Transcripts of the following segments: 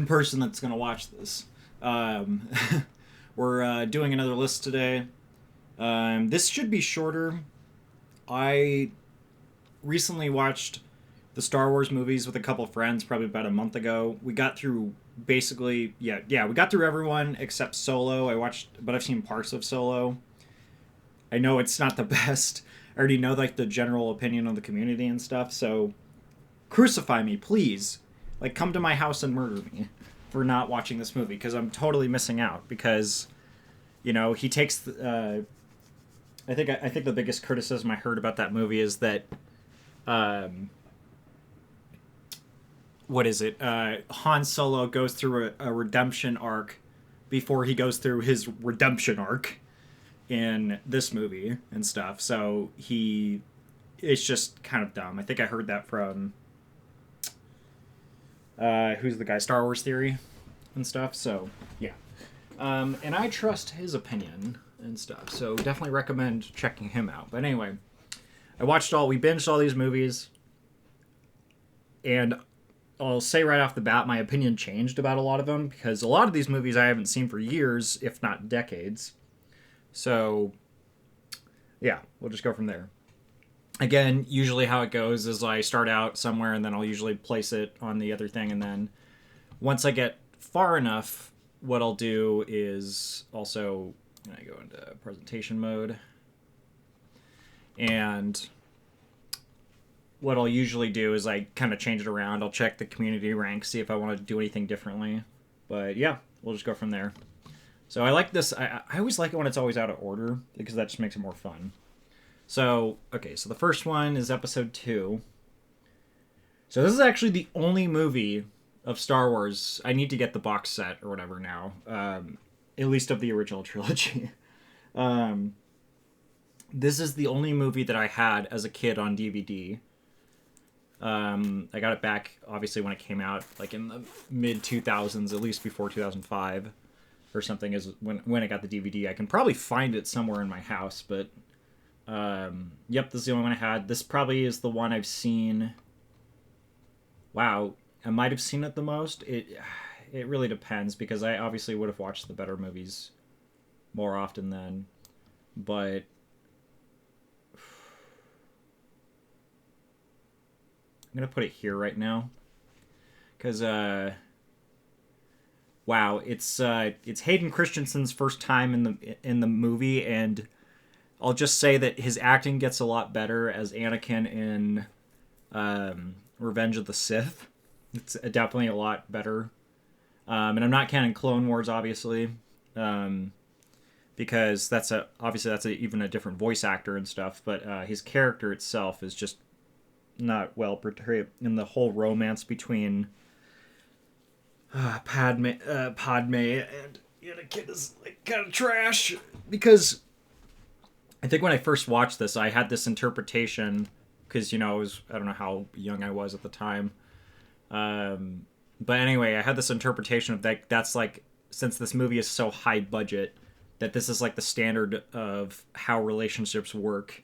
person that's going to watch this. Um, we're doing another list today. This should be shorter. I recently watched the Star Wars movies with a couple friends, probably about a month ago. We got through basically, yeah, we got through everyone except Solo. I watched, but I've seen parts of Solo. I know it's not the best. I already know like the general opinion of the community and stuff. So crucify me, please. Like, come to my house and murder me for not watching this movie because I'm totally missing out. Because he takes. I think the biggest criticism I heard about that movie is that, what is it? Han Solo goes through a redemption arc before he goes through his redemption arc in this movie and stuff. So it's just kind of dumb. I think I heard that from who's the guy? Star Wars Theory and stuff. So yeah, and I trust his opinion and stuff. So definitely recommend checking him out. But anyway, we binged all these movies, and I'll say right off the bat, my opinion changed about a lot of them because a lot of these movies I haven't seen for years, if not decades. So yeah, we'll just go from there. Again, usually how it goes is I start out somewhere and then I'll usually place it on the other thing, and then once I get far enough, what I'll do is also I go into presentation mode, and what I'll usually do is I kind of change it around. I'll check the community rank, see if I want to do anything differently. But yeah, we'll just go from there. So I like this. I always like it when it's always out of order because that just makes it more fun. So, okay, so the first one is episode 2. So this is actually the only movie of Star Wars. I need to get the box set or whatever now, at least of the original trilogy. This is the only movie that I had as a kid on DVD. I got it back, obviously, when it came out, like in the mid-2000s, at least before 2005 or something, is when I got the DVD. I can probably find it somewhere in my house, but yep, this is the only one I had. This probably is the one I've seen. Wow, I might have seen it the most. It really depends because I obviously would have watched the better movies more often then, but I'm gonna put it here right now because wow, it's Hayden Christensen's first time in the movie, and I'll just say that his acting gets a lot better as Anakin in Revenge of the Sith. It's definitely a lot better. And I'm not counting Clone Wars, obviously, because obviously that's even a different voice actor and stuff. But his character itself is just not well portrayed, in the whole romance between Padme and Anakin is like kind of trash because I think when I first watched this, I had this interpretation because I don't know how young I was at the time. But anyway, I had this interpretation of that's like, since this movie is so high budget, that this is like the standard of how relationships work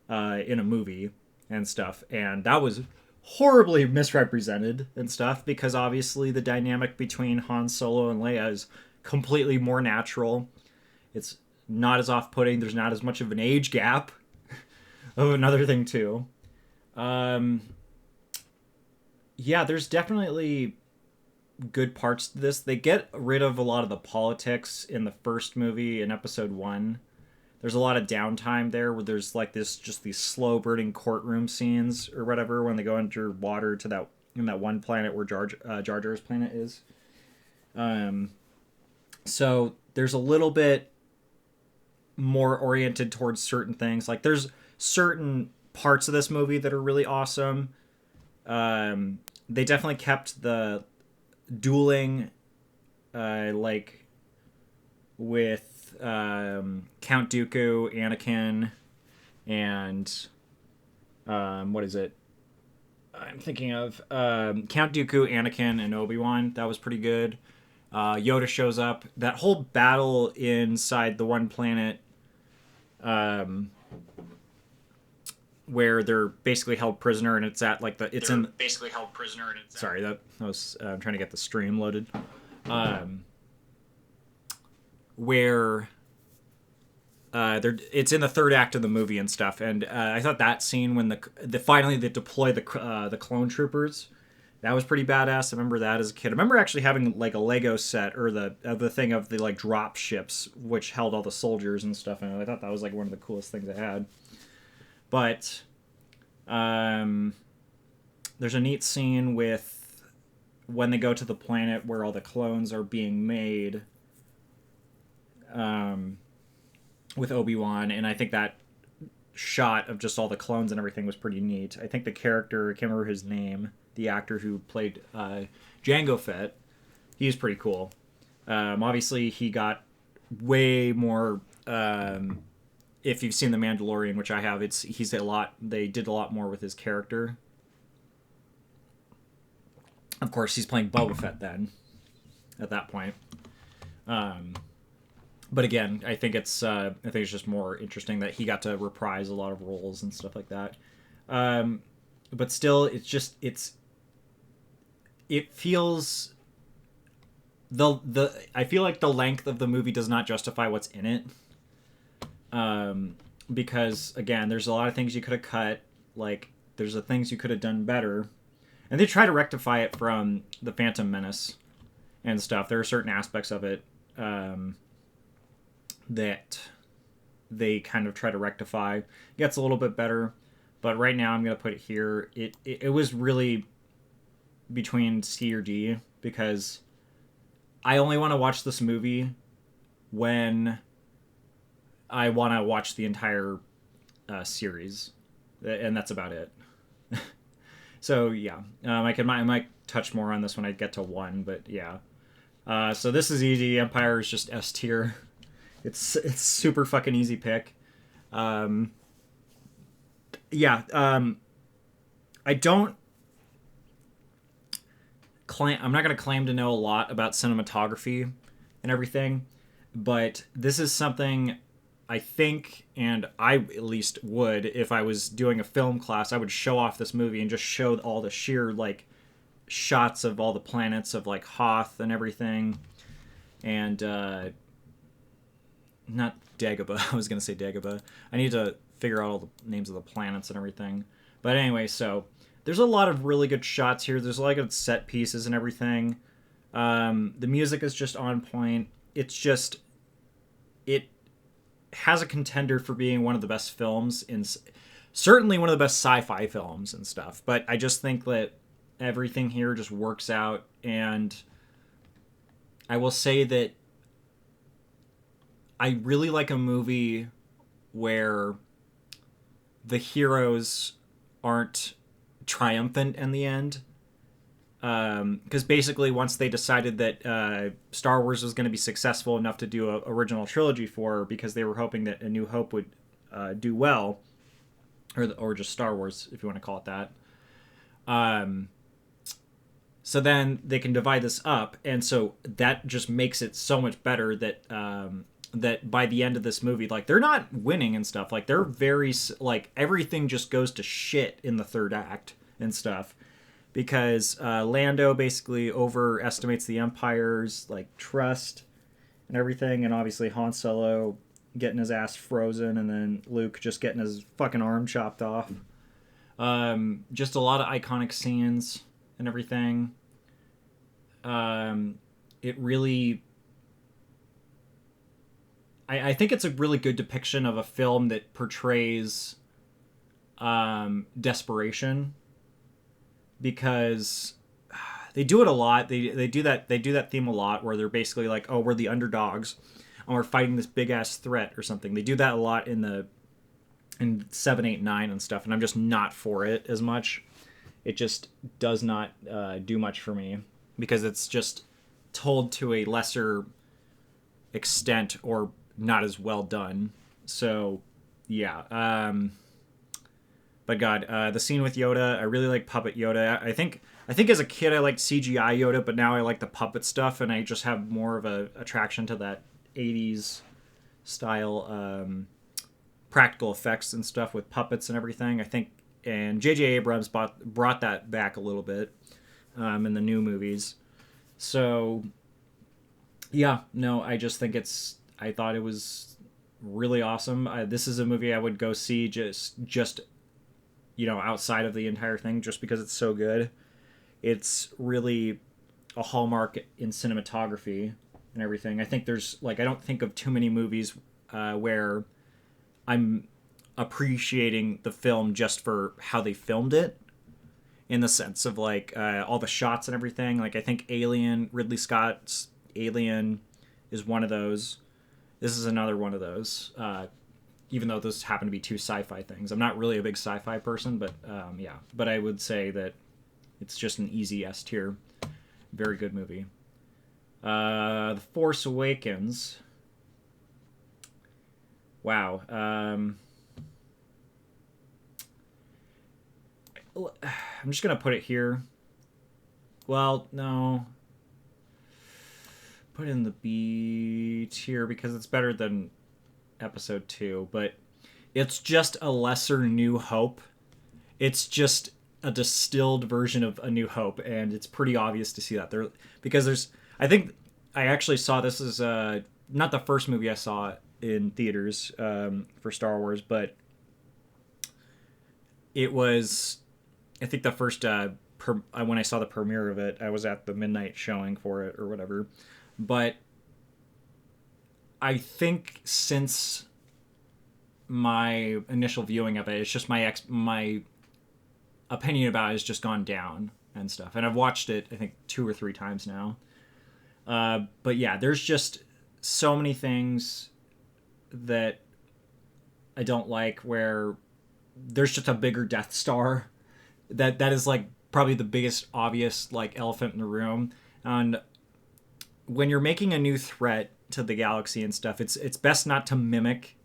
in a movie and stuff. And that was horribly misrepresented and stuff because obviously the dynamic between Han Solo and Leia is completely more natural. It's not as off-putting. There's not as much of an age gap. Oh, another thing too. Yeah, there's definitely good parts to this. They get rid of a lot of the politics in the first movie in episode 1. There's a lot of downtime there where there's like these slow burning courtroom scenes or whatever when they go underwater to that one planet where Jar Jar's planet is. So there's a little bit more oriented towards certain things. Like there's certain parts of this movie that are really awesome. They definitely kept the dueling, like with Count Dooku, Anakin, and what is it? I'm thinking of Count Dooku, Anakin, and Obi-Wan. That was pretty good. Yoda shows up. That whole battle inside the one planet where they're basically held prisoner, and it's at like it's They're in basically held prisoner and it's sorry that was I'm trying to get the stream loaded, where it's in the third act of the movie and stuff, and I thought that scene when the finally they deploy the clone troopers, that was pretty badass. I remember that as a kid. I remember actually having like a Lego set or the thing of the like drop ships which held all the soldiers and stuff, and I thought that was like one of the coolest things I had. But there's a neat scene with when they go to the planet where all the clones are being made. With Obi-Wan, and I think that shot of just all the clones and everything was pretty neat. I think the character, I can't remember his name, the actor who played Jango Fett, he's pretty cool. Obviously, he got way more. If you've seen The Mandalorian, which I have, he's a lot. They did a lot more with his character. Of course, he's playing Boba Fett then. At that point. But again, I think it's just more interesting that he got to reprise a lot of roles and stuff like that. But still, it feels I feel like the length of the movie does not justify what's in it. Because again, there's a lot of things you could have cut. Like there's the things you could have done better, and they try to rectify it from the Phantom Menace and stuff. There are certain aspects of it. That they kind of try to rectify. It gets a little bit better, but right now I'm going to put it here. It was really between C or D, because I only want to watch this movie when I want to watch the entire series, and that's about it. So yeah, I might touch more on this when I get to 1, but yeah. So this is easy. Empire is just S tier. It's super fucking easy pick. I don't claim, I'm not going to claim to know a lot about cinematography and everything, but this is something I think, and I at least would, if I was doing a film class, I would show off this movie and just show all the sheer like shots of all the planets of like Hoth and everything, and not Dagobah. I was going to say Dagobah. I need to figure out all the names of the planets and everything. But anyway, so there's a lot of really good shots here. There's a lot of good set pieces and everything. The music is just on point. It has a contender for being one of the best films, certainly one of the best sci-fi films and stuff. But I just think that everything here just works out. And I will say that I really like a movie where the heroes aren't triumphant in the end. Because basically once they decided that Star Wars was going to be successful enough to do an original trilogy for, because they were hoping that A New Hope would do well, or just Star Wars, if you want to call it that. So then they can divide this up, and so that just makes it so much better that that by the end of this movie, like, they're not winning and stuff. Like, they're very, like, everything just goes to shit in the third act and stuff. Because Lando basically overestimates the Empire's, like, trust and everything. And obviously Han Solo getting his ass frozen, and then Luke just getting his fucking arm chopped off. Just a lot of iconic scenes and everything. It really... I think it's a really good depiction of a film that portrays desperation, because they do it a lot. They do that theme a lot, where they're basically like, oh, we're the underdogs and we're fighting this big ass threat or something. They do that a lot in 7, 8, 9 and stuff, and I'm just not for it as much. It just does not do much for me, because it's just told to a lesser extent, or not as well done. So yeah. But God, the scene with Yoda, I really like puppet Yoda. I think as a kid I liked CGI Yoda, but now I like the puppet stuff, and I just have more of a attraction to that 80s style practical effects and stuff with puppets and everything. I think, and J.J. Abrams brought that back a little bit in the new movies. So, yeah, no, I just think I thought it was really awesome. This is a movie I would go see just outside of the entire thing, just because it's so good. It's really a hallmark in cinematography and everything. I think there's I don't think of too many movies where I'm appreciating the film just for how they filmed it, in the sense of all the shots and everything. I think Ridley Scott's Alien is one of those. This is another one of those. Even though those happen to be two sci-fi things, I'm not really a big sci-fi person, but yeah. But I would say that it's just an easy S tier. Very good movie. The Force Awakens. Wow. I'm just going to put it here. Well, no. Put it in the B tier because it's better than Episode 2. But it's just a lesser New Hope. It's just a distilled version of A New Hope. And it's pretty obvious to see that. I think I actually saw this as not the first movie I saw in theaters for Star Wars, but it was, I think the first when I saw the premiere of it, I was at the midnight showing for it or whatever. But I think since my initial viewing of it, it's just my opinion about it has just gone down and stuff. And I've watched it, I think, 2 or 3 times now. But yeah, there's just so many things that I don't like, where there's just a bigger Death Star that is probably the biggest obvious elephant in the room. And when you're making a new threat to the galaxy and stuff, it's best not to mimic,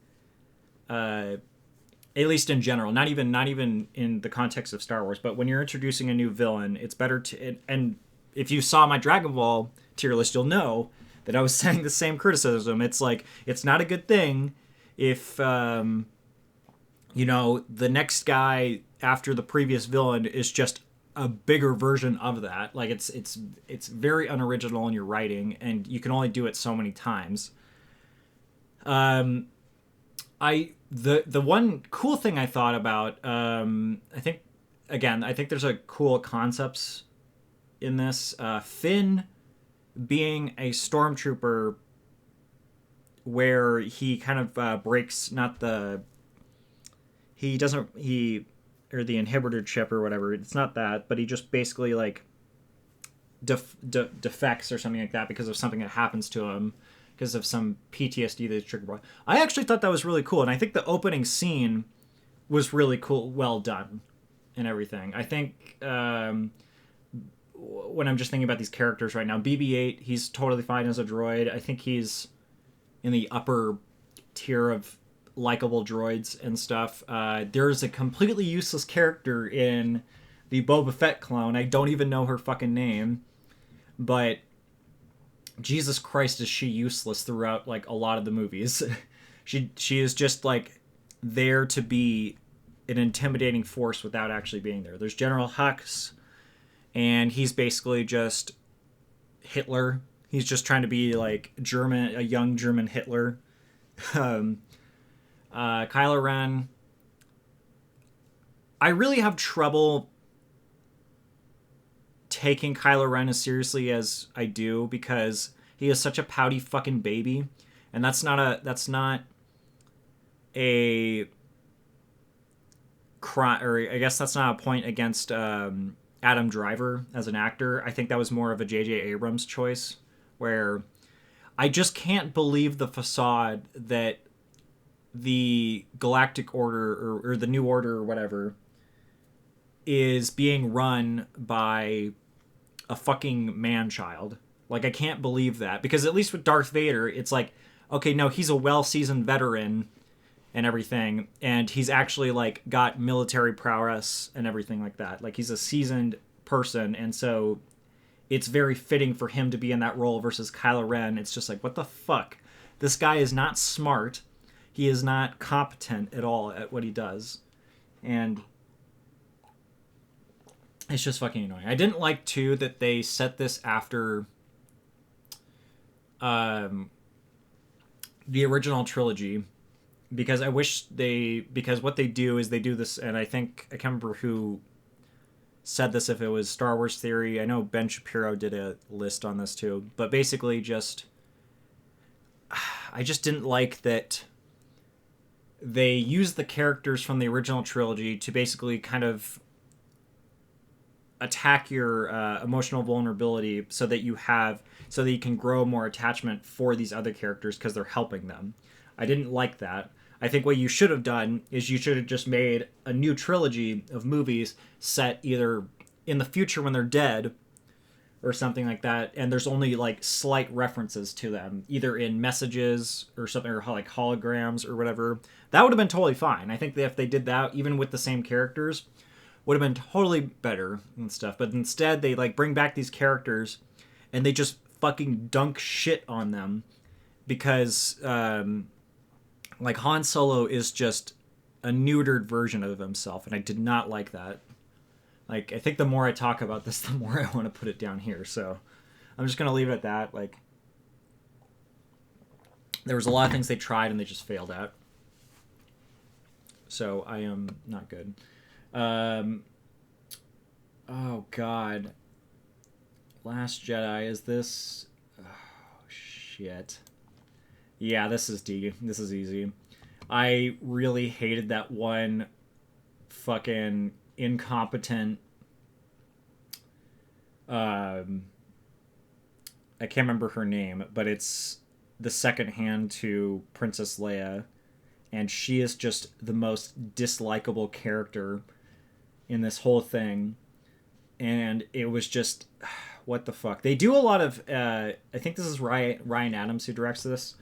at least in general, not even in the context of Star Wars, but when you're introducing a new villain, it's better to, and if you saw my Dragon Ball tier list, you'll know that I was saying the same criticism. It's it's not a good thing if the next guy after the previous villain is just a bigger version of that. It's very unoriginal in your writing, and you can only do it so many times. The one cool thing I thought about, I think there's a cool concepts in this. Finn being a stormtrooper, where he kind of breaks the inhibitor chip or whatever. It's not that, but he just basically defects or something like that because of something that happens to him, because of some PTSD that's triggered by. I actually thought that was really cool, and I think the opening scene was really cool, well done, and everything. I think when I'm just thinking about these characters right now, BB-8, he's totally fine as a droid. I think he's in the upper tier of likable droids and stuff. There's a completely useless character in the Boba Fett clone. I don't even know her fucking name, but Jesus Christ, is she useless throughout a lot of the movies. she is just there to be an intimidating force without actually being there. There's General Hux, and he's basically just Hitler. He's just trying to be a young German Hitler. Kylo Ren, I really have trouble taking Kylo Ren as seriously as I do, because he is such a pouty fucking baby, and that's not a cry, or I guess that's not a point against Adam Driver as an actor. I think that was more of a J.J. Abrams choice, where I just can't believe the facade that the Galactic Order or the New Order or whatever is being run by a fucking man-child. I can't believe that, because at least with Darth Vader, it's okay, no, he's a well-seasoned veteran and everything, and he's actually got military prowess and everything like that. He's a seasoned person, and so it's very fitting for him to be in that role, versus Kylo Ren. It's just what the fuck? This guy is not smart. He is not competent at all at what he does. And it's just fucking annoying. I didn't like, too, that they set this after the original trilogy, because I wish because what they do is they do this, and I can't remember who said this, if it was Star Wars Theory. I know Ben Shapiro did a list on this too, but basically I just didn't like that they used the characters from the original trilogy to basically kind of attack your emotional vulnerability so that you can grow more attachment for these other characters because they're helping them. I didn't like that. I think what you should have done is you should have just made a new trilogy of movies set either in the future when they're dead or something like that, and there's only like slight references to them, either in messages or something, or like holograms or whatever. That would have been totally fine. I think that if they did that, even with the same characters, would have been totally better and stuff. But instead, they like bring back these characters and they just fucking dunk shit on them because like Han Solo is just a neutered version of himself, and I did not like that. Like, I think the more I talk about this, the more I want to put it down here. So I'm just going to leave it at that. Like, there was a lot of things they tried and they just failed at. So I am not good. Oh, God. Last Jedi, is this... Oh, shit. Yeah, this is D. This is easy. I really hated that one fucking incompetent... I can't remember her name, but it's the second hand to Princess Leia, and she is just the most dislikable character in this whole thing. And it was just, what the fuck? They do a lot of, I think this is Ryan Adams who directs this,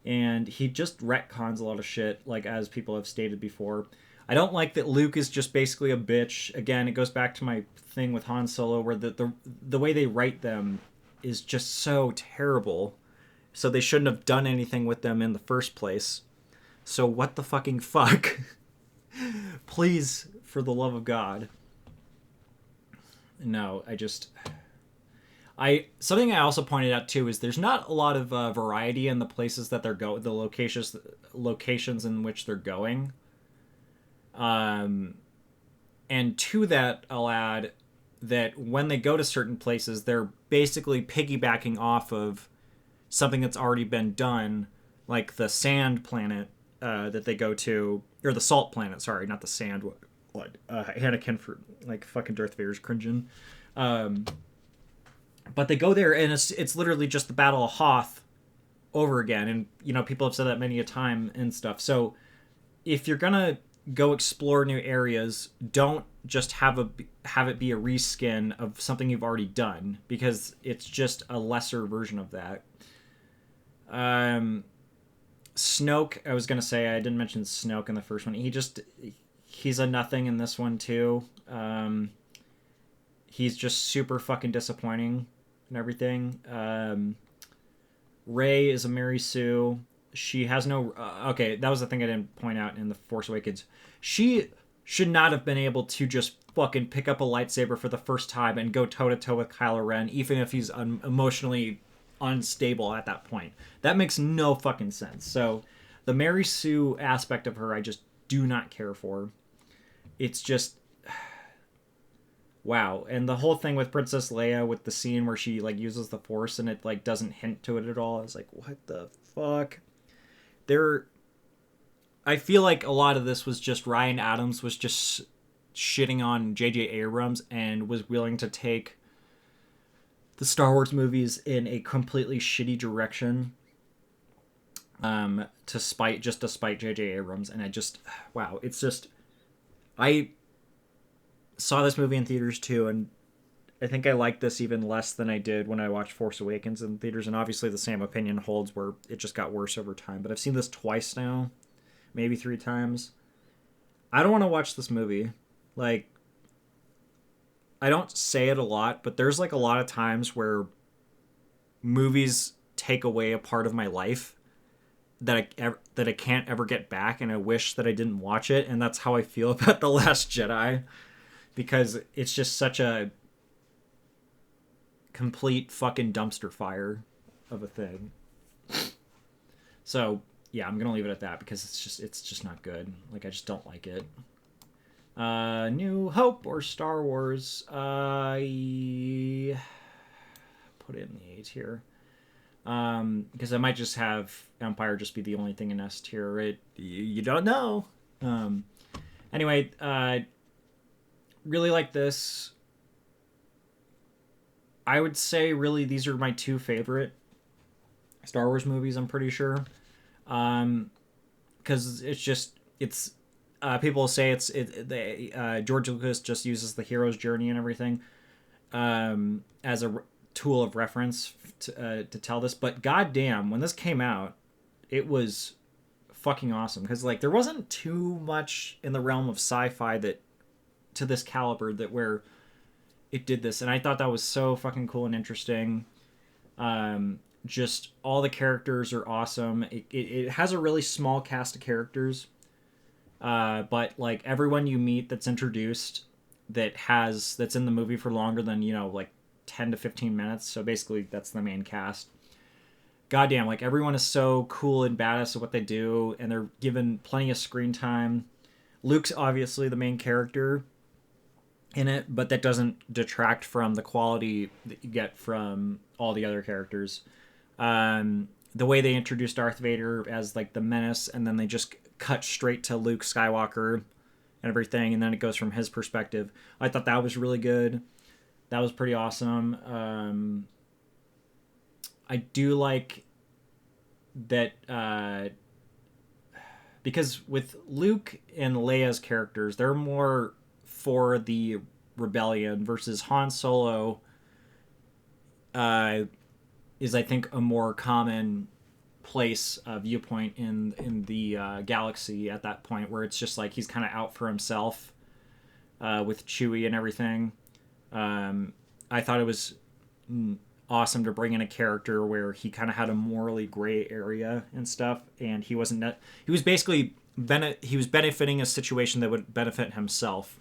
and he just retcons a lot of shit, like as people have stated before. I don't like that Luke is just basically a bitch. Again, it goes back to my thing with Han Solo, where the way they write them is just so terrible. So they shouldn't have done anything with them in the first place. So what the fucking fuck? Please, for the love of God. No, something I also pointed out too is there's not a lot of variety in the places that they're the locations in which they're going. And to that, I'll add that when they go to certain places, they're basically piggybacking off of something that's already been done, like the sand planet that they go to, or the salt planet. Sorry, not the sand. What? Anakin for like fucking Darth Vader's cringing. But they go there, and it's literally just the Battle of Hoth over again, and people have said that many a time and stuff. So if you're gonna go explore new areas, don't just have it be a reskin of something you've already done, because it's just a lesser version of that. Snoke, I was gonna say, I didn't mention Snoke in the first one. He's a nothing in this one too. He's just super fucking disappointing and everything. Rey is a Mary Sue. She has no... okay, that was the thing I didn't point out in The Force Awakens. She should not have been able to just fucking pick up a lightsaber for the first time and go toe-to-toe with Kylo Ren, even if he's emotionally unstable at that point. That makes no fucking sense. So the Mary Sue aspect of her, I just do not care for. It's just... wow. And the whole thing with Princess Leia, with the scene where she like uses the Force and it like doesn't hint to it at all, I was like, what the fuck? I feel like a lot of this was just Ryan Adams was just shitting on J.J. Abrams and was willing to take the Star Wars movies in a completely shitty direction to spite J.J. Abrams. And wow, it's just... I saw this movie in theaters too, and I think I liked this even less than I did when I watched Force Awakens in theaters, and obviously the same opinion holds where it just got worse over time. But I've seen this twice now, maybe 3 times. I don't want to watch this movie. Like, I don't say it a lot, but there's like a lot of times where movies take away a part of my life that I can't ever get back, and I wish that I didn't watch it. And that's how I feel about The Last Jedi, because it's just such a complete fucking dumpster fire of a thing. So yeah, I'm gonna leave it at that because it's just not good. Like, I just don't like it. New Hope or Star Wars? I put it in the A tier. Because I might just have Empire just be the only thing in S tier. You don't know. Anyway, really like this. I would say really these are my two favorite Star Wars movies. I'm pretty sure, because it's people say George Lucas just uses the hero's journey and everything as a tool of reference to tell this, but goddamn, when this came out, it was fucking awesome, because like there wasn't too much in the realm of sci-fi that to this caliber that where it did this, and I thought that was so fucking cool and interesting. Just all the characters are awesome. It has a really small cast of characters, but like everyone you meet that's introduced that's in the movie for longer than like 10 to 15 minutes, so basically that's the main cast. Goddamn, like everyone is so cool and badass at what they do, and they're given plenty of screen time. Luke's obviously the main character in it, but that doesn't detract from the quality that you get from all the other characters. The way they introduced Darth Vader as like the Menace, and then they just cut straight to Luke Skywalker and everything, and then it goes from his perspective. I thought that was really good. That was pretty awesome. I do like that because with Luke and Leia's characters, they're more for the rebellion, versus Han Solo is, I think, a more common place viewpoint in the galaxy at that point, where it's just like he's kind of out for himself with Chewie and everything. I thought it was awesome to bring in a character where he kind of had a morally gray area and stuff, and he wasn't he was basically he was benefiting a situation that would benefit himself,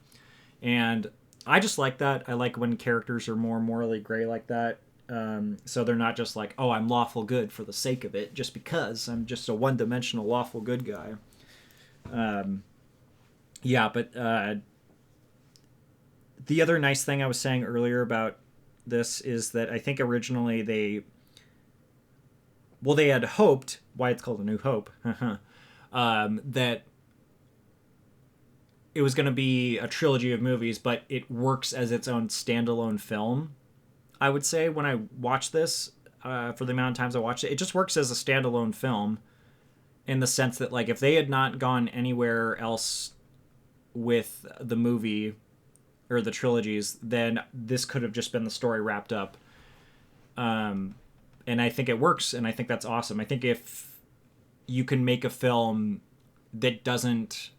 and I just like that. I like when characters are more morally gray like that, so they're not just like, oh, I'm lawful good for the sake of it, just because I'm just a one-dimensional lawful good guy. Yeah, but the other nice thing I was saying earlier about this is that I think originally they had hoped, why it's called A New Hope, that it was going to be a trilogy of movies, but it works as its own standalone film. I would say when I watched this, for the amount of times I watched it, it just works as a standalone film, in the sense that like if they had not gone anywhere else with the movie or the trilogies, then this could have just been the story wrapped up. And I think it works, and I think that's awesome. I think if you can make a film that doesn't...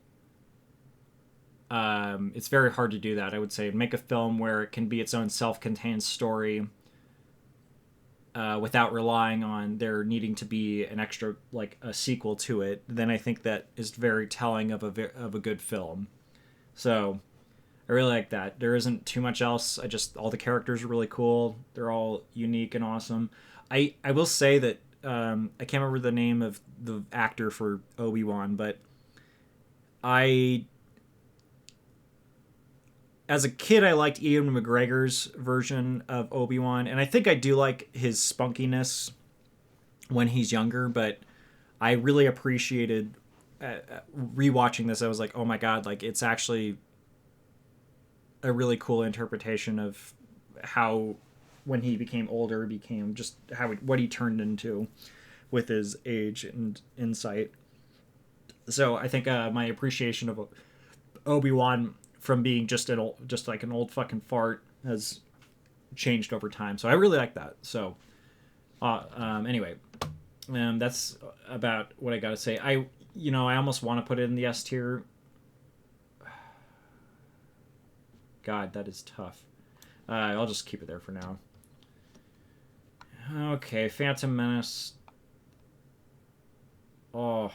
it's very hard to do that, I would say. Make a film where it can be its own self-contained story without relying on there needing to be an extra, like, a sequel to it, then I think that is very telling of a good film. So... I really like that. There isn't too much else. All the characters are really cool. They're all unique and awesome. I will say that I can't remember the name of the actor for Obi-Wan, but as a kid, I liked Ian McGregor's version of Obi-Wan, and I think I do like his spunkiness when he's younger, but I really appreciated rewatching this. I was like, oh my god, like it's actually a really cool interpretation of how, when he became older, became just what he turned into with his age and insight. So I think my appreciation of Obi-Wan from being just like an old fucking fart has changed over time. So I really like that. So anyway, that's about what I gotta say. I almost want to put it in the S tier. God, that is tough. I'll just keep it there for now. Okay, Phantom Menace. Oh.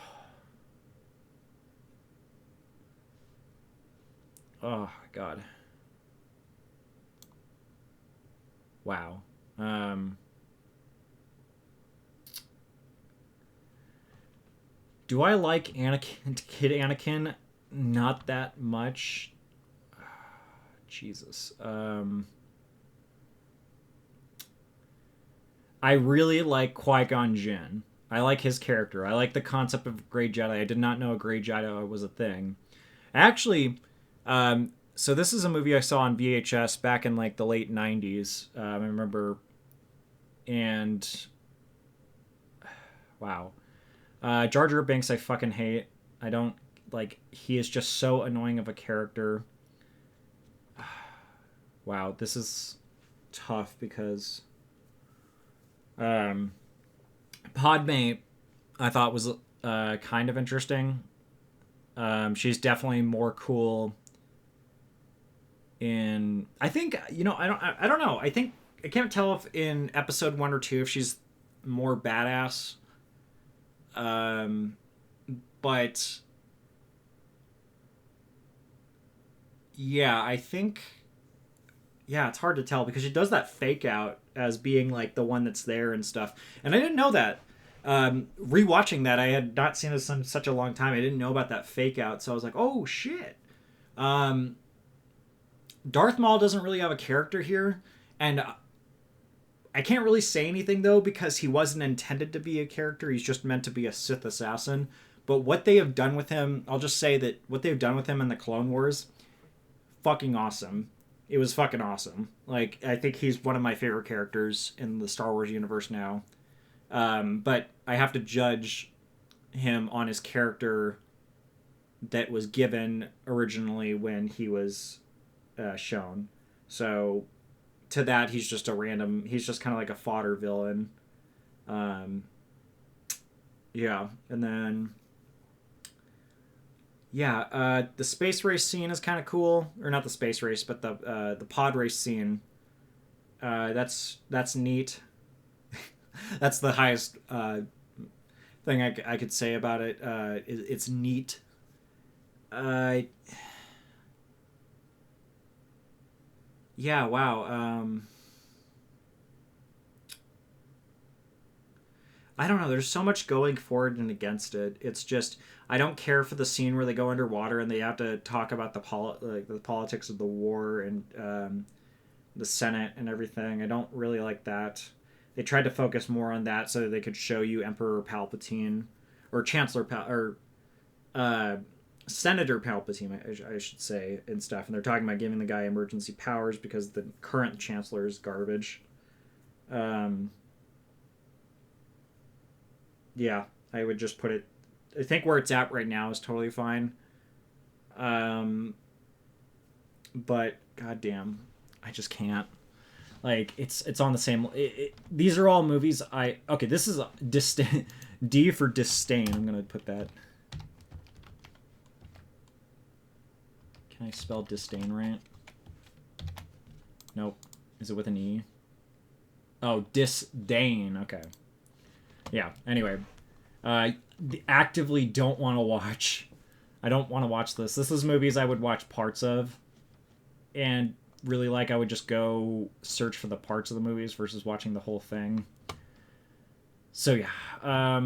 Oh, God. Wow. Do I like Anakin, Kid Anakin? Not that much. Jesus. I really like Qui-Gon Jinn. I like his character. I like the concept of Grey Jedi. I did not know a Grey Jedi was a thing. Actually, so this is a movie I saw on VHS back in like the late '90s. I remember, and wow, Jar Jar Binks I fucking hate. I don't like. He is just so annoying of a character. Wow, this is tough because um, Padme I thought was kind of interesting. She's definitely more cool in. I think I don't know. I think I can't tell if in episode 1 or 2 if she's more badass. Um, but yeah, I think yeah, it's hard to tell because she does that fake out as being like the one that's there and stuff. And I didn't know that. Rewatching that, I had not seen this in such a long time. I didn't know about that fake out, so I was like, oh shit. Um, Darth Maul doesn't really have a character here, and I can't really say anything though because he wasn't intended to be a character. He's just meant to be a Sith assassin. But what they have done with him, I'll just say that what they've done with him in the Clone Wars, fucking awesome. It was fucking awesome. Like I think he's one of my favorite characters in the Star Wars universe now. But I have to judge him on his character that was given originally when he was shown. So to that, he's just a random. He's just kind of like a fodder villain. Um, yeah, and then yeah, the space race scene is kind of cool, or not the space race, but the pod race scene. That's neat. That's the highest thing I could say about it. It's neat. Uh, yeah, wow. I don't know. There's so much going forward and against it. It's just I don't care for the scene where they go underwater and they have to talk about the politics of the war and the Senate and everything. I don't really like that. They tried to focus more on that so that they could show you Emperor Palpatine or uh, Senator Palpatine, I should say, and stuff. And they're talking about giving the guy emergency powers because the current Chancellor is garbage. Um, yeah, I would just put it. I think where it's at right now is totally fine. Um, but goddamn, I just can't. Like it's on the same. These are all movies. Okay. This is disdain. D for disdain. I'm gonna put that. Can I spell disdain right? Nope. Is it with an E? Oh, disdain. Okay. Yeah. Anyway, actively don't want to watch. I don't want to watch this. This is movies I would watch parts of, and really like I would just go search for the parts of the movies versus watching the whole thing. So yeah,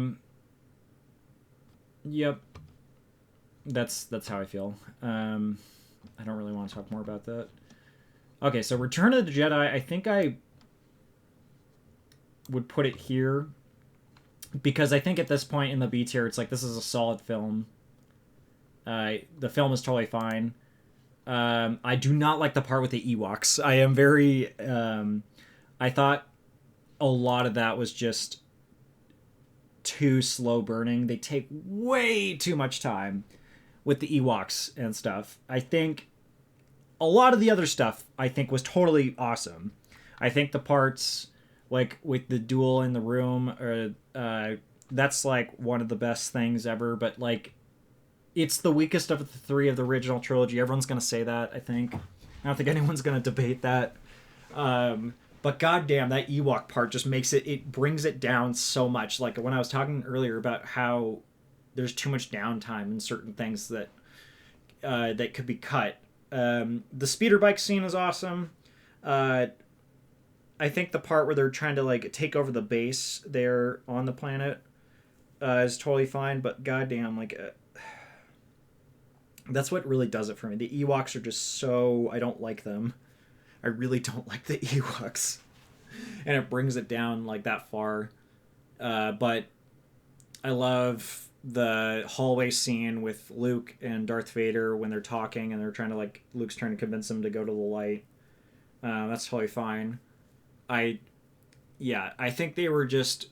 yep, that's how I feel. I don't really want to talk more about that. Okay, so Return of the Jedi, I think I would put it here because I think at this point in the B tier, it's like this is a solid film. The film is totally fine. I do not like the part with the Ewoks. I am very. I thought a lot of that was just too slow burning. They take way too much time with the Ewoks and stuff. I think a lot of the other stuff I think was totally awesome. I think the parts like with the duel in the room that's like one of the best things ever, but like it's the weakest of the three of the original trilogy. Everyone's going to say that, I think. I don't think anyone's going to debate that. But goddamn, that Ewok part just makes it brings it down so much. Like when I was talking earlier about how there's too much downtime in certain things that that could be cut. The speeder bike scene is awesome. I think the part where they're trying to like take over the base there on the planet is totally fine, but goddamn, like that's what really does it for me. The Ewoks are just so, I don't like them. I really don't like the Ewoks, and it brings it down like that far. But I love the hallway scene with Luke and Darth Vader when they're talking and they're trying to like Luke's trying to convince him to go to the light. That's totally fine. I think they were just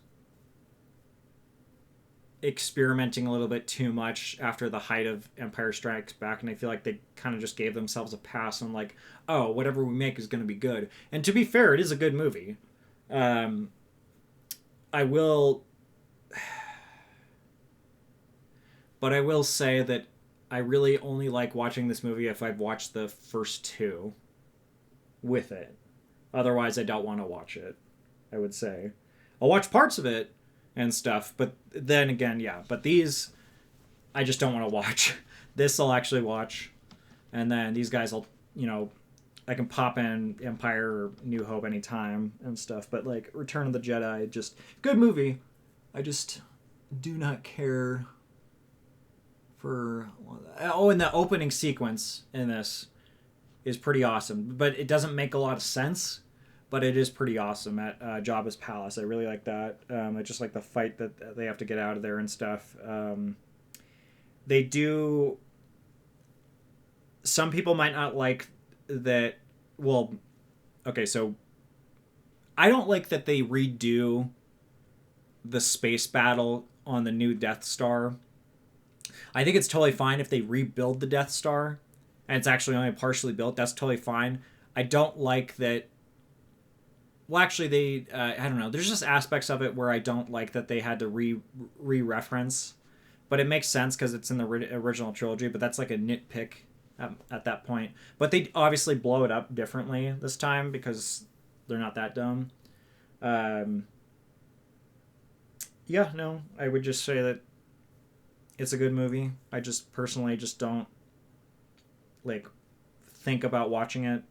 experimenting a little bit too much after the height of Empire Strikes Back, and I feel like they kind of just gave themselves a pass on like, oh, whatever we make is going to be good. And to be fair, it is a good movie. I will say that I really only like watching this movie if I've watched the first two with it. Otherwise, I don't want to watch it, I would say. I'll watch parts of it and stuff, but then again, yeah. But these, I just don't want to watch. This I'll actually watch. And then these guys I'll, I can pop in Empire or New Hope anytime and stuff. But like Return of the Jedi, just good movie. I just do not care for... Oh, and the opening sequence in this is pretty awesome. But it doesn't make a lot of sense. But it is pretty awesome at Jabba's palace. I really like that. I just like the fight that they have to get out of there and stuff. They do... Some people might not like that... Well, okay, so... I don't like that they redo the space battle on the new Death Star. I think it's totally fine if they rebuild the Death Star, and it's actually only partially built. That's totally fine. I don't like that... Well, actually, they... I don't know. There's just aspects of it where I don't like that they had to re-reference. But it makes sense because it's in the original trilogy, but that's like a nitpick at that point. But they obviously blow it up differently this time because they're not that dumb. Yeah, no. I would just say that it's a good movie. I just personally just don't like think about watching it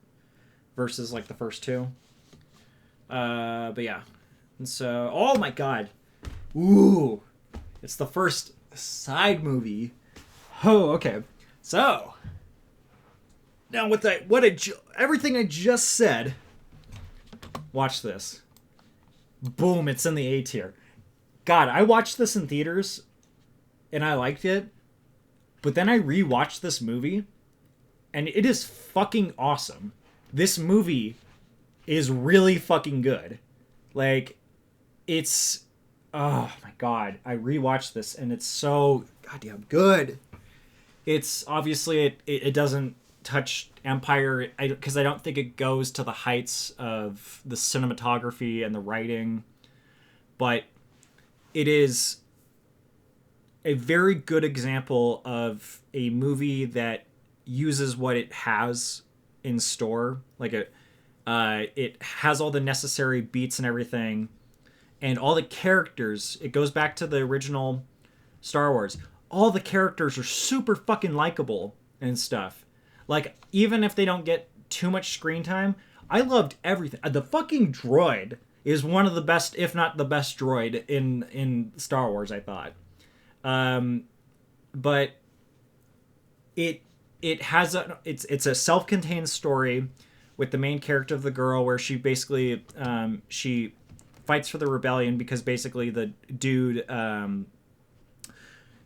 versus like the first two. But yeah. And so, oh my god. Ooh. It's the first side movie. Oh, okay. So, now with everything I just said, watch this. Boom, it's in the A tier. God, I watched this in theaters and I liked it. But then I rewatched this movie and it is fucking awesome. This movie is really fucking good. Like, it's... Oh my god. I rewatched this and it's so goddamn good. It's obviously... It doesn't touch Empire because I don't think it goes to the heights of the cinematography and the writing. But it is a very good example of a movie that uses what it has in store. Like it has all the necessary beats and everything, and all the characters. It goes back to the original Star Wars. All the characters are super fucking likable and stuff. Like, even if they don't get too much screen time, I loved everything. The fucking droid is one of the best, if not the best droid in Star Wars, I thought. But it has it's a self-contained story with the main character of the girl where she basically she fights for the rebellion because basically the dude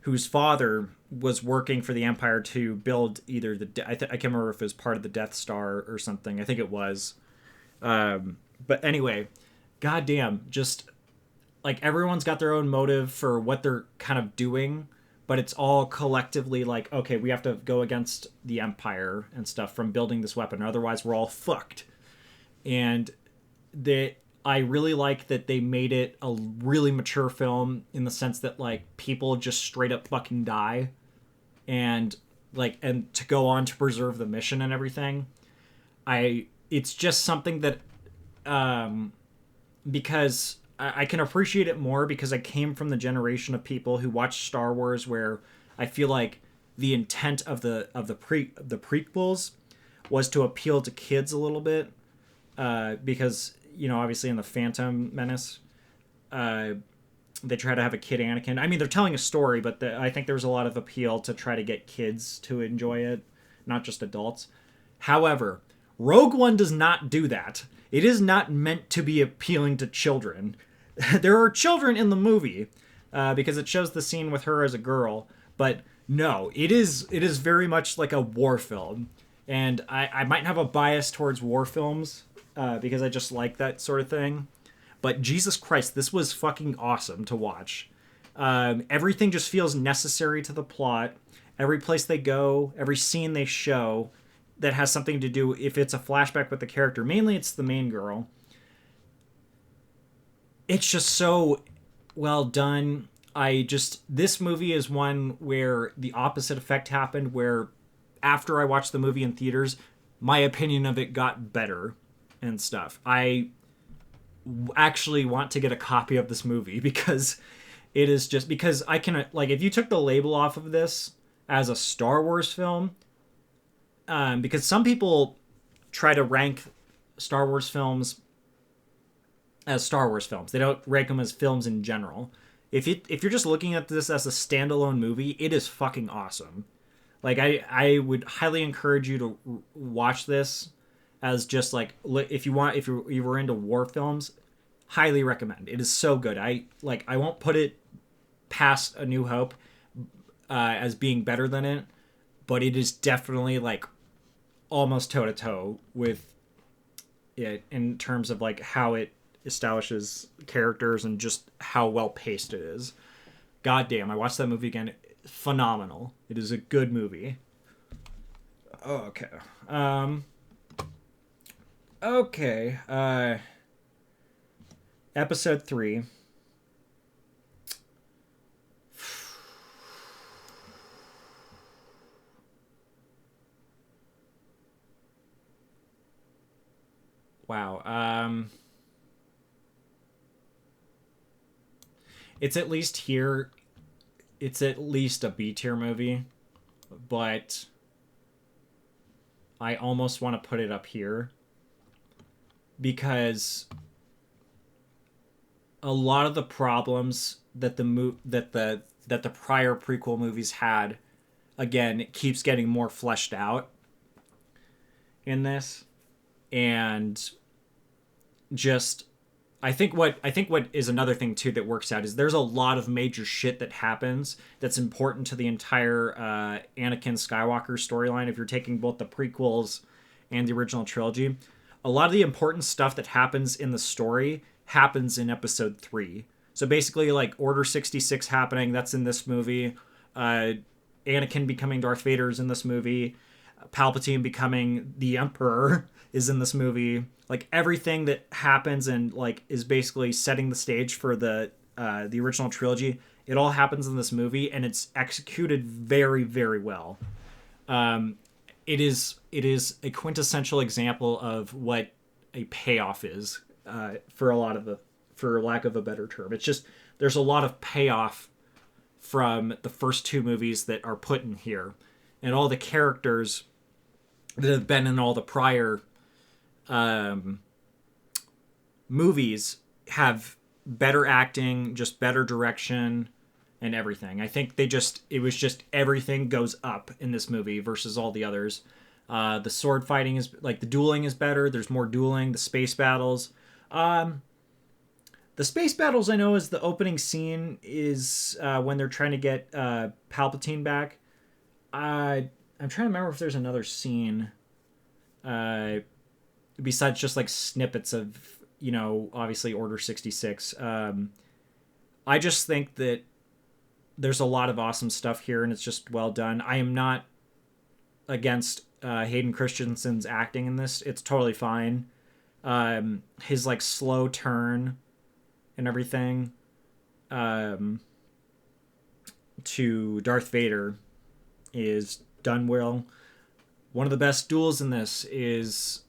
whose father was working for the Empire to build either I can't remember if it was part of the Death Star or something. I think it was. But anyway, goddamn, just like everyone's got their own motive for what they're kind of doing, but it's all collectively like, okay, we have to go against the Empire and stuff from building this weapon. Otherwise, we're all fucked. And I really like that they made it a really mature film in the sense that like people just straight up fucking die, and to go on to preserve the mission and everything. It's just something that because I can appreciate it more because I came from the generation of people who watched Star Wars, where I feel like the intent of the prequels was to appeal to kids a little bit, because obviously in the Phantom Menace, they try to have a kid Anakin. I mean, they're telling a story, but I think there was a lot of appeal to try to get kids to enjoy it, not just adults. However, Rogue One does not do that. It is not meant to be appealing to children. There are children in the movie, because it shows the scene with her as a girl, but no, it is very much like a war film. And I might have a bias towards war films, because I just like that sort of thing. But Jesus Christ, this was fucking awesome to watch. Everything just feels necessary to the plot. Every place they go, every scene they show that has something to do, if it's a flashback with the character, mainly it's the main girl. It's just so well done. This movie is one where the opposite effect happened, where after I watched the movie in theaters, my opinion of it got better and stuff. I actually want to get a copy of this movie because it is just, because I can, like, if you took the label off of this as a Star Wars film, because some people try to rank Star Wars films as Star Wars films. They don't rank them as films in general. If you're just looking at this as a standalone movie, it is fucking awesome. Like, I would highly encourage you to watch this as just like, if you were into war films, highly recommend. It is so good. I won't put it past A New Hope as being better than it, but it is definitely like almost toe to toe with it in terms of like how it establishes characters and just how well paced it is. God damn, I watched that movie again. Phenomenal. It is a good movie. Oh, okay. Okay. Episode 3. Wow. It's at least here. It's at least a B tier movie, but I almost want to put it up here because a lot of the problems that the prior prequel movies had, again, it keeps getting more fleshed out in this, and just I think what is another thing too that works out is there's a lot of major shit that happens that's important to the entire Anakin Skywalker storyline. If you're taking both the prequels and the original trilogy, a lot of the important stuff that happens in the story happens in Episode 3. So basically, like Order 66 happening, that's in this movie. Anakin becoming Darth Vader is in this movie. Palpatine becoming the Emperor is in this movie. Like everything that happens and like is basically setting the stage for the original trilogy, it all happens in this movie, and it's executed very, very well. It is a quintessential example of what a payoff is, for lack of a better term. It's just there's a lot of payoff from the first two movies that are put in here, and all the characters that have been in all the prior movies have better acting, just better direction and everything. I think it was just everything goes up in this movie versus all the others. The sword fighting is like, the dueling is better. There's more dueling. The space battles. The space battles, I know, is the opening scene is when they're trying to get Palpatine back. I'm trying to remember if there's another scene besides just like snippets of, obviously Order 66. I just think that there's a lot of awesome stuff here, and it's just well done. I am not against Hayden Christensen's acting in this. It's totally fine. His like slow turn and everything to Darth Vader is done well. One of the best duels in this is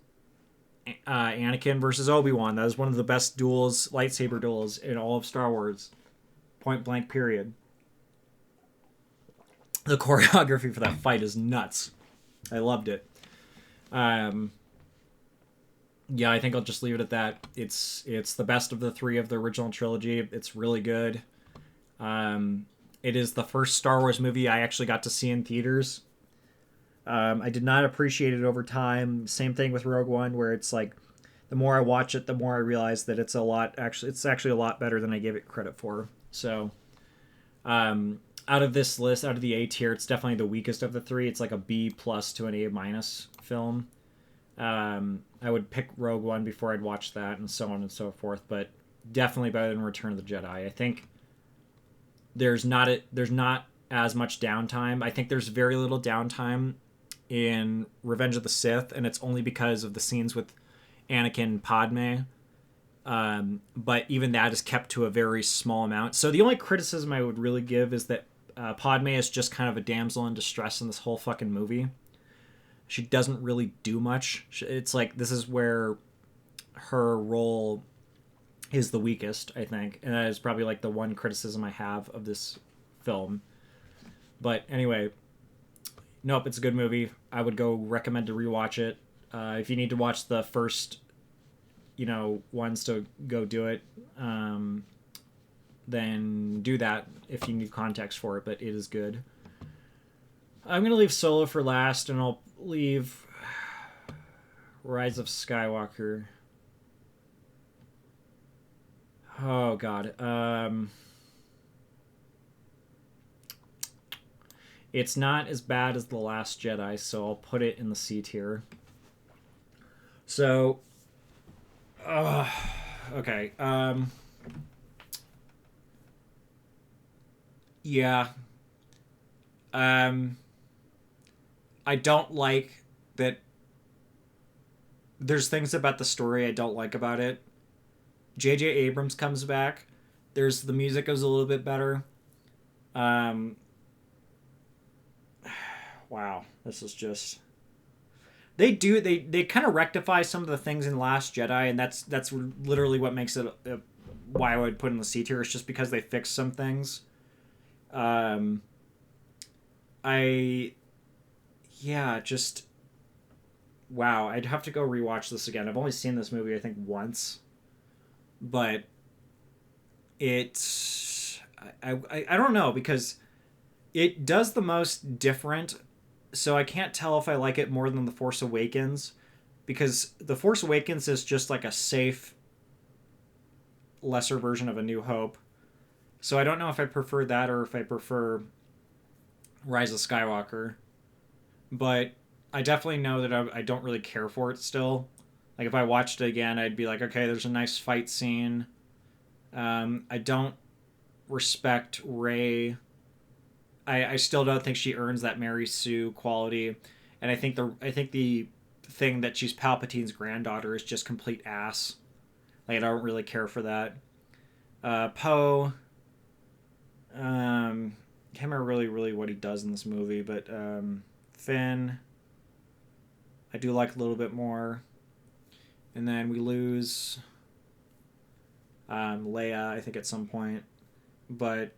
Anakin versus Obi-Wan. That was one of the best duels, lightsaber duels in all of Star Wars. Point blank, period. The choreography for that fight is nuts. I loved it. Yeah, I think I'll just leave it at that. It's the best of the three of the original trilogy. It's really good. It is the first Star Wars movie I actually got to see in theaters. I did not appreciate it over time. Same thing with Rogue One, where it's like the more I watch it, the more I realize that it's actually a lot better than I gave it credit for. So, out of this list, out of the A tier, it's definitely the weakest of the three. It's like a B plus to an A minus film. I would pick Rogue One before I'd watch that, and so on and so forth. But definitely better than Return of the Jedi. I think there's not as much downtime. I think there's very little downtime in Revenge of the Sith, and it's only because of the scenes with Anakin and Padme. But even that is kept to a very small amount. So the only criticism I would really give is that Padme is just kind of a damsel in distress in this whole fucking movie. She doesn't really do much. It's like this is where her role is the weakest, I think. And that is probably like the one criticism I have of this film. But anyway, nope, it's a good movie. I would go recommend to rewatch it. If you need to watch the first, ones to go do it, then do that if you need context for it, but it is good. I'm going to leave Solo for last, and I'll leave Rise of Skywalker. Oh, God. It's not as bad as The Last Jedi, so I'll put it in the C tier. So, okay. Yeah. I don't like that. There's things about the story I don't like about it. J.J. Abrams comes back. The music is a little bit better. Wow, this is just. They kind of rectify some of the things in Last Jedi, and that's literally what makes it why I would put it in the C tier. It's just because they fixed some things. Wow, I'd have to go rewatch this again. I've only seen this movie, I think, once. But it's... I don't know, because it does the most different, so I can't tell if I like it more than The Force Awakens, because The Force Awakens is just like a safe, lesser version of A New Hope. So I don't know if I prefer that or if I prefer Rise of Skywalker. But I definitely know that I don't really care for it still. Like, if I watched it again, I'd be like, okay, there's a nice fight scene. I don't respect Rey. I still don't think she earns that Mary Sue quality. And I think the thing that she's Palpatine's granddaughter is just complete ass. Like, I don't really care for that. Poe... can't remember really what he does in this movie, but Finn, I do like a little bit more. And then we lose Leia, I think, at some point. But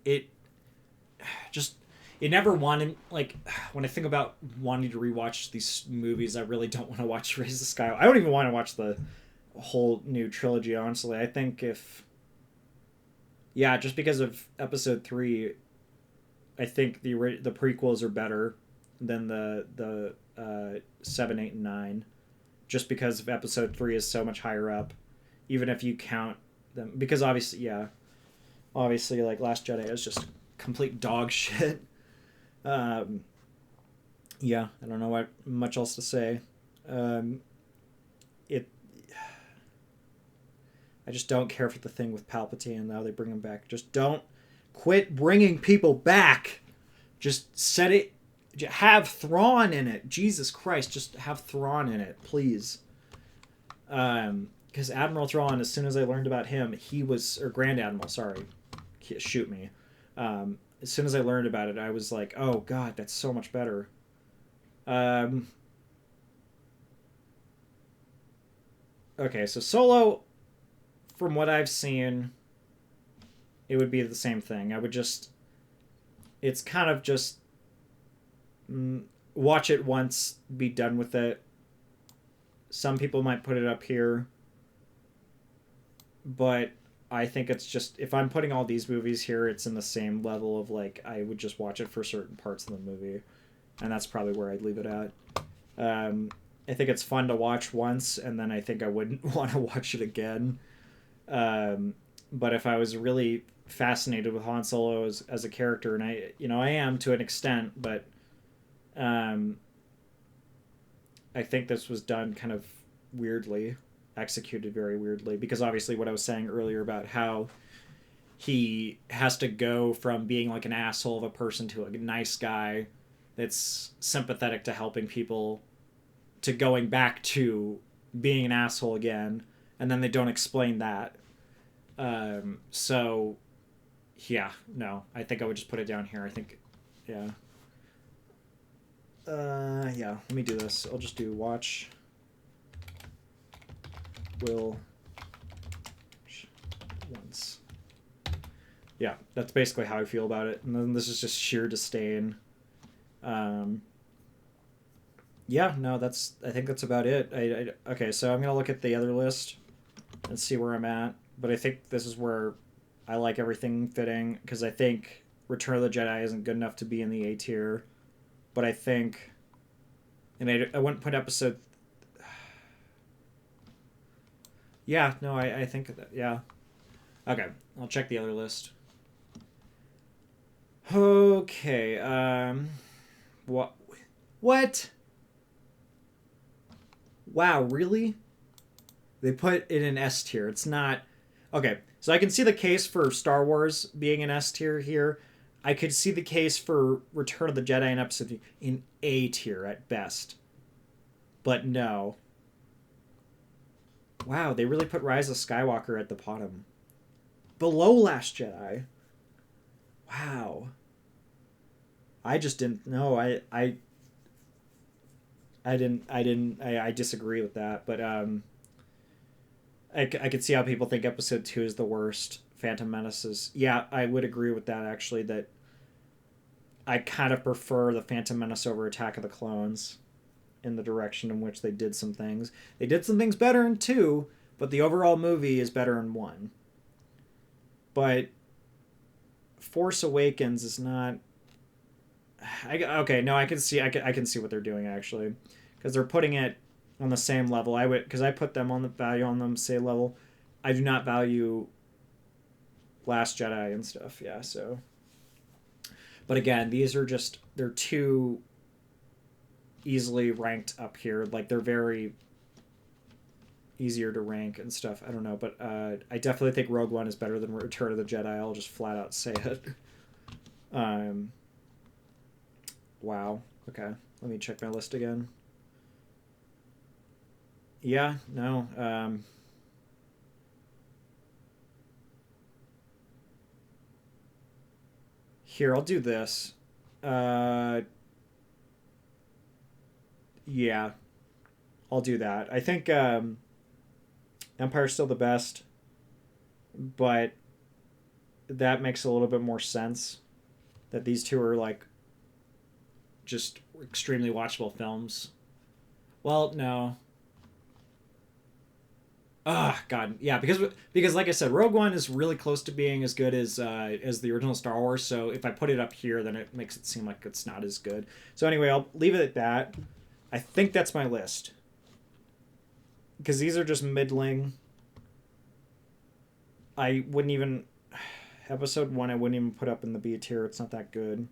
it never wanted, like, when I think about wanting to rewatch these movies, I really don't want to watch Rise of Skywalker. I don't even want to watch the whole new trilogy, honestly. I think just because of Episode 3, I think the prequels are better than the 7, 8, and 9. Just because of Episode 3 is so much higher up, even if you count them. Because obviously, like, Last Jedi is just complete dog shit. I don't know what much else to say. I just don't care for the thing with Palpatine and now they bring him back. Just don't quit bringing people back. Just set it. Have Thrawn in it. Jesus Christ, just have Thrawn in it, please. Because Admiral Thrawn, as soon as I learned about him, or Grand Admiral, sorry. Shoot me. As soon as I learned about it, I was like, oh God, that's so much better. Okay, so Solo, from what I've seen, it would be the same thing. I would just, it's kind of just watch it once, be done with it. Some people might put it up here, but I think it's just, if I'm putting all these movies here, it's in the same level of like I would just watch it for certain parts of the movie, and that's probably where I'd leave it at. I think it's fun to watch once, and then I think I wouldn't want to watch it again. But if I was really fascinated with Han Solo as a character, and I am to an extent, but um, I think this was done kind of weirdly, executed very weirdly, because obviously what I was saying earlier about how he has to go from being like an asshole of a person to a nice guy that's sympathetic to helping people to going back to being an asshole again, and then they don't explain that. So, yeah, no, I think I would just put it down here. I think, yeah. Yeah, let me do this. I'll just do watch. Will once. Yeah, that's basically how I feel about it. And then this is just sheer disdain. Yeah, no, I think that's about it. Okay, so I'm gonna look at the other list and see where I'm at. But I think this is where I like everything fitting, because I think Return of the Jedi isn't good enough to be in the A tier. But I think, and I wouldn't put episode. Yeah, no, I think that, yeah. Okay, I'll check the other list. Okay, what? What? Wow, really? They put it in S tier. It's not. Okay, so I can see the case for Star Wars being an S tier here. I could see the case for Return of the Jedi in episode in A tier at best. But no. Wow, they really put Rise of Skywalker at the bottom. Below Last Jedi. Wow. I just didn't know. I disagree with that, but I could see how people think episode 2 is the worst. Phantom Menace is, yeah, I would agree with that actually, that I kind of prefer the Phantom Menace over Attack of the Clones in the direction in which they did some things. They did some things better in 2, but the overall movie is better in 1. But Force Awakens is not. Okay, no, I can see what they're doing actually, because they're putting it on the same level. I would, because I put them on the value on them same level. I do not value Last Jedi and stuff. Yeah, so. But again, these are just, they're too easily ranked up here. Like, they're very easier to rank and stuff. I don't know, but I definitely think Rogue One is better than Return of the Jedi. I'll just flat out say it. Wow. Okay. Let me check my list again. Yeah. No. Here, I'll do this. Yeah. I'll do that. I think Empire's still the best, but that makes a little bit more sense. That these two are like just extremely watchable films. Well, no. Ah, God, yeah, because like I said, Rogue One is really close to being as good as the original Star Wars. So if I put it up here, then it makes it seem like it's not as good. So anyway, I'll leave it at that. I think that's my list, because these are just middling. I wouldn't even episode 1. I wouldn't even put up in the B tier. It's not that good.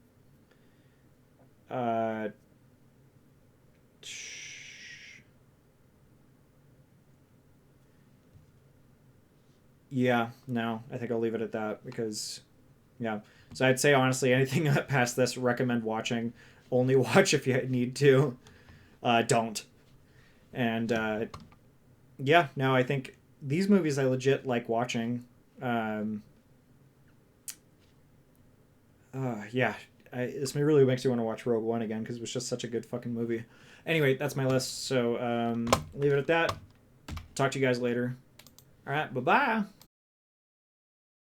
Yeah, no, I think I'll leave it at that, because, yeah. So I'd say honestly, anything past this, recommend watching. Only watch if you need to. Don't. And yeah, no, I think these movies I legit like watching. Yeah, this really makes me want to watch Rogue One again, because it was just such a good fucking movie. Anyway, that's my list. So leave it at that. talk to you guys later. All right, bye-bye.